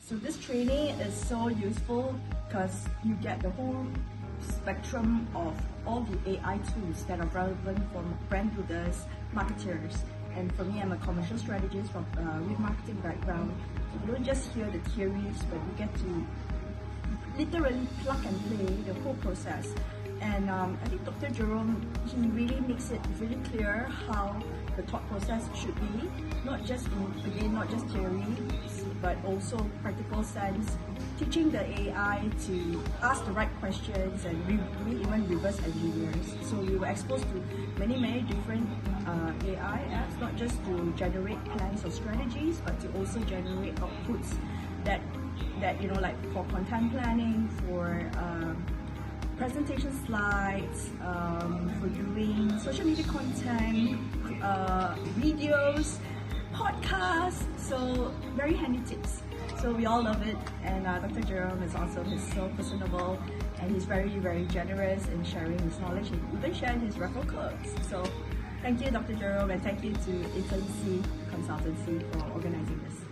So this training is so useful because you get the whole spectrum of all the AI tools that are relevant for brand builders, marketers. And for me, I'm a commercial strategist from with marketing background. So you don't just hear the theories, but you get to literally plug and play the whole process. And I think Dr. Jerome, he really makes it really clear how the thought process should be, not just theory, but also practical sense, teaching the AI to ask the right questions and even reverse engineers. So we were exposed to many different AI apps, not just to generate plans or strategies, but to also generate outputs that like for content planning, for presentation slides, for doing social media content, videos, podcasts, so very handy tips. So we all love it, and Dr. Jerome is also, he's so personable, and he's very generous in sharing his knowledge. He even shared his referral codes. So thank you, Dr. Jerome, and thank you to Interagency Consultancy for organizing this.